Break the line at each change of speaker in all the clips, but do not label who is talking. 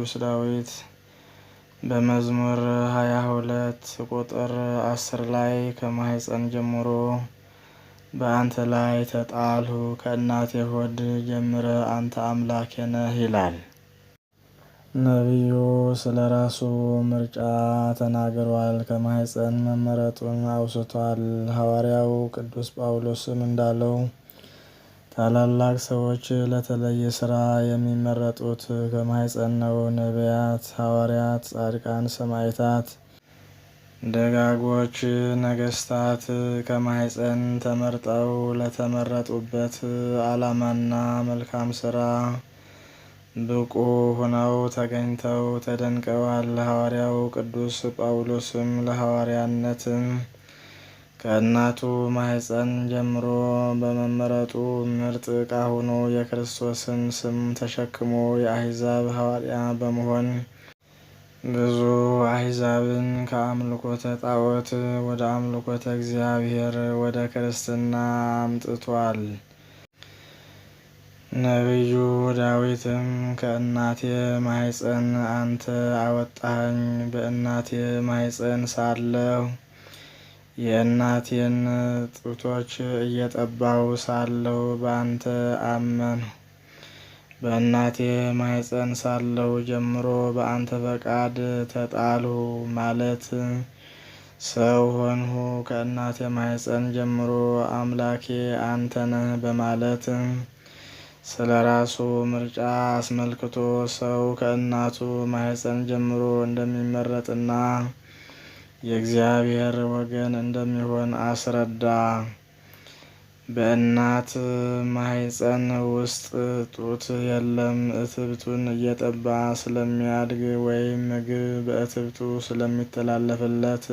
ቅዱስ ዳዊት በመዝሙር 22 ቁጥር 10 ላይ ከማኅፀን ጀምሮ በአንተ ላይ ተጣልሁ፣ ከእናቴ ሆድ ጀምረ አንተ አምላኬ ነህ ይላል። ነቢዩ ስለ ራሱ ምርጫ ተናግሯል። ከማኅፀን መመረጡን አውስቷል። ሐዋርያው ቅዱስ ጳውሎስም እንዳለው ታላላቅ ሰዎች ለተለየ ሥራ የሚመረጡት ከማኅፀን ነው። ነቢያት፣ ሐዋርያት፣ ጻድቃን፣ ሰማዕታት፣ ደጋጎች ነገሥታት ከማኅፀን ተመርጠው ለተመረጡበት ዓላማና መልካም ሥራ ብቁ ሆነው ተገኝተው ተደንቀዋል። ሐዋርያው ቅዱስ ጳውሎስም ለሐዋርያነትም ከእናቱ ማኅፀን ጀምሮ በመመረጡ ምርጥ ዕቃ ሆኖ የክርስቶስን ስም ተሸክሞ የአሕዛብ ሐዋርያ በመሆን ብዙ አሕዛብን ከአምልኮተ ጣዖት ወደ አምልኮተ እግዚአብሔር ወደ ክርስትና አምጥቷል። ነቢዩ ዳዊትም ከእናቴ ማኅፀን አንተ አወጣኸኝ፣ በእናቴ ማኅፀን ሳለሁ የእናቴን ጡቶች እየጠባሁ ሳለሁ በአንተ አመንሁ። በእናቴ ማኅፀን ሳለሁ ጀምሮ በአንተ ፈቃድ ተጣልሁ ማለት ሰው ሆንሁ። ከእናቴ ማኅፀን ጀምሮ አምላኬ አንተ ነህ በማለት ስለ ራሱ ምርጫ አስመልክቶ ሰው ከእናቱ ማኅፀን ጀምሮ እንደሚመረጥና የእግዚአብሔር ወገን እንደሚሆን አስረዳ። በእናት ማኅፀን ውስጥ ጡት የለም። እትብቱን እየጠባ ስለሚያድግ ወይም ምግብ በእትብቱ ስለሚተላለፍለት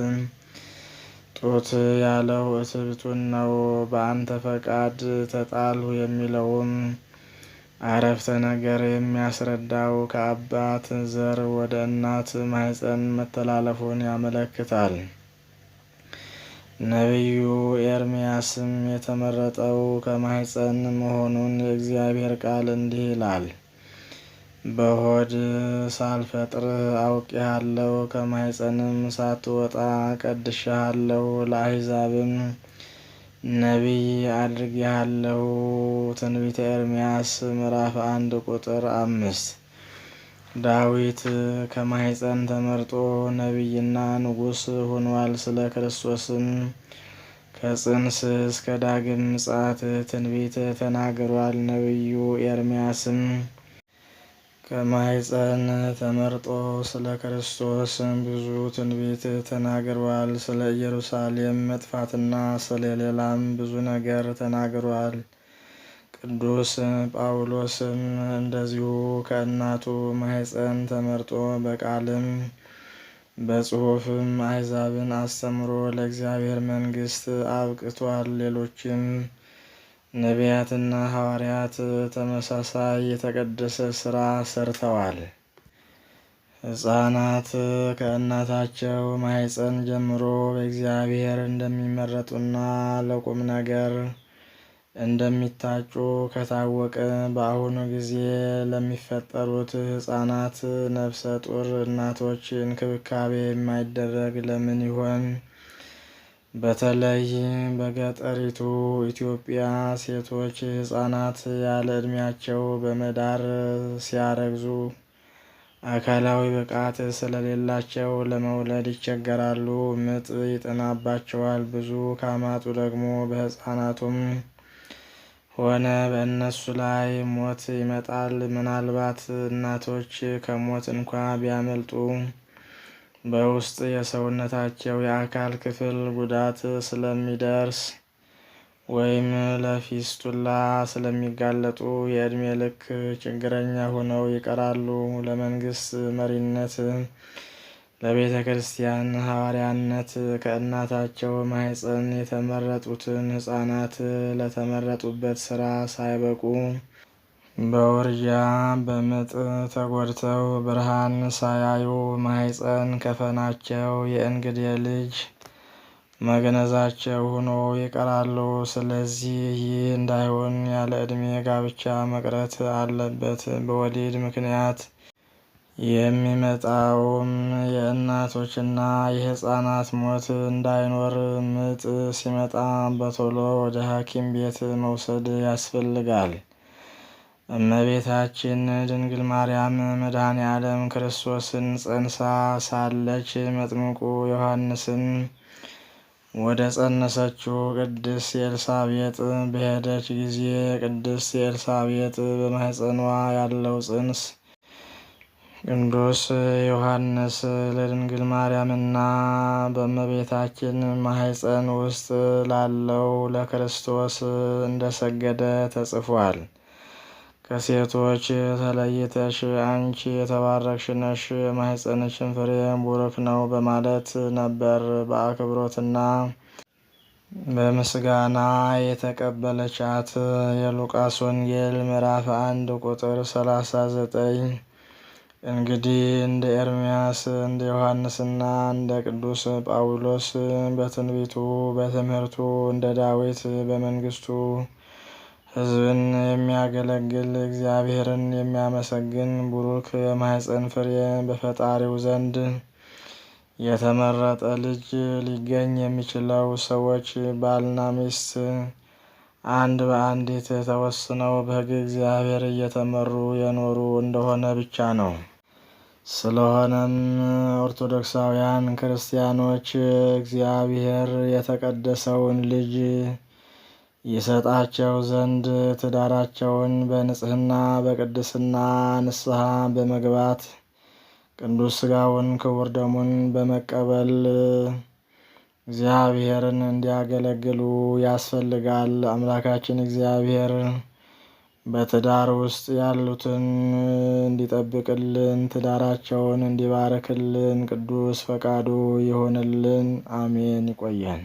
ጡት ያለው እትብቱን ነው። በአንተ ፈቃድ ተጣልሁ የሚለውም አረፍተ ነገር የሚያስረዳው ከአባት ዘር ወደ እናት ማኅፀን መተላለፉን ያመለክታል። ነቢዩ ኤርምያስም የተመረጠው ከማኅፀን መሆኑን የእግዚአብሔር ቃል እንዲህ ይላል። በሆድ ሳልፈጥርህ አውቄሃለሁ፣ ከማኅፀንም ሳትወጣ ቀድሼሃለሁ፣ ለአሕዛብም ነቢይ አድርጌሃለሁ። ትንቢተ ኤርምያስ ምዕራፍ 1 ቁጥር 5። ዳዊት ከማኅፀን ተመርጦ ነቢይና ንጉሥ ሆኗል። ስለ ክርስቶስም ከጽንስ እስከ ዳግም ምጽአት ትንቢት ተናግሯል። ነቢዩ ኤርምያስም ከማኅፀን ተመርጦ ስለ ክርስቶስ ብዙ ትንቢት ተናግሯል። ስለ ኢየሩሳሌም መጥፋትና ስለ ሌላም ብዙ ነገር ተናግሯል። ቅዱስ ጳውሎስም እንደዚሁ ከእናቱ ማኅፀን ተመርጦ በቃልም በጽሑፍም አሕዛብን አስተምሮ ለእግዚአብሔር መንግሥት አብቅቷል። ሌሎችም ነቢያትና ሐዋርያት ተመሳሳይ የተቀደሰ ሥራ ሰርተዋል። ሕፃናት ከእናታቸው ማኅፀን ጀምሮ በእግዚአብሔር እንደሚመረጡና ለቁም ነገር እንደሚታጩ ከታወቀ በአሁኑ ጊዜ ለሚፈጠሩት ሕፃናት ነፍሰ ጡር እናቶች እንክብካቤ የማይደረግ ለምን ይሆን? በተለይ በገጠሪቱ ኢትዮጵያ ሴቶች ሕፃናት ያለ ዕድሜያቸው በመዳር ሲያረግዙ አካላዊ ብቃት ስለሌላቸው ለመውለድ ይቸገራሉ። ምጥ ይጠናባቸዋል። ብዙ ካማጡ ደግሞ በሕፃናቱም ሆነ በእነሱ ላይ ሞት ይመጣል። ምናልባት እናቶች ከሞት እንኳ ቢያመልጡ በውስጥ የሰውነታቸው የአካል ክፍል ጉዳት ስለሚደርስ ወይም ለፊስቱላ ስለሚጋለጡ የዕድሜ ልክ ችግረኛ ሆነው ይቀራሉ። ለመንግሥት መሪነት፣ ለቤተ ክርስቲያን ሐዋርያነት ከእናታቸው ማኅፀን የተመረጡትን ሕፃናት ለተመረጡበት ሥራ ሳይበቁ በውርጃ በምጥ ተጎድተው ብርሃን ሳያዩ ማኅፀን ከፈናቸው የእንግዴ ልጅ መግነዛቸው ሆኖ ይቀራሉ። ስለዚህ ይህ እንዳይሆን ያለ ዕድሜ ጋብቻ መቅረት አለበት። በወሊድ ምክንያት የሚመጣውም የእናቶችና የሕፃናት ሞት እንዳይኖር ምጥ ሲመጣ በቶሎ ወደ ሐኪም ቤት መውሰድ ያስፈልጋል። እመቤታችን ድንግል ማርያም መድኃኔ ዓለም ክርስቶስን ጸንሳ ሳለች መጥምቁ ዮሐንስን ወደ ጸነሰችው ቅድስት ኤልሳቤጥ በሄደች ጊዜ ቅድስት ኤልሳቤጥ በማኅፀኗ ያለው ጽንስ ቅዱስ ዮሐንስ ለድንግል ማርያምና በእመቤታችን ማኅፀን ውስጥ ላለው ለክርስቶስ እንደሰገደ ተጽፏል። ከሴቶች ተለይተሽ አንቺ የተባረክሽ ነሽ፣ የማኅፀንሽን ፍሬ ቡሩክ ነው በማለት ነበር በአክብሮትና በምስጋና የተቀበለቻት። የሉቃስ ወንጌል ምዕራፍ 1 ቁጥር 39። እንግዲህ እንደ ኤርምያስ እንደ ዮሐንስና እንደ ቅዱስ ጳውሎስ በትንቢቱ በትምህርቱ እንደ ዳዊት በመንግስቱ ሕዝብን የሚያገለግል እግዚአብሔርን የሚያመሰግን ቡሩክ የማኅፀን ፍሬ በፈጣሪው ዘንድ የተመረጠ ልጅ ሊገኝ የሚችለው ሰዎች ባልና ሚስት አንድ በአንዲት ተወስነው በሕግ እግዚአብሔር እየተመሩ የኖሩ እንደሆነ ብቻ ነው። ስለሆነም ኦርቶዶክሳውያን ክርስቲያኖች እግዚአብሔር የተቀደሰውን ልጅ ይሰጣቸው ዘንድ ትዳራቸውን በንጽሕና በቅድስና ንስሐ በመግባት ቅዱስ ሥጋውን ክቡር ደሙን በመቀበል እግዚአብሔርን እንዲያገለግሉ ያስፈልጋል። አምላካችን እግዚአብሔር በትዳር ውስጥ ያሉትን እንዲጠብቅልን፣ ትዳራቸውን እንዲባርክልን ቅዱስ ፈቃዱ ይሆንልን። አሜን። ይቆየን።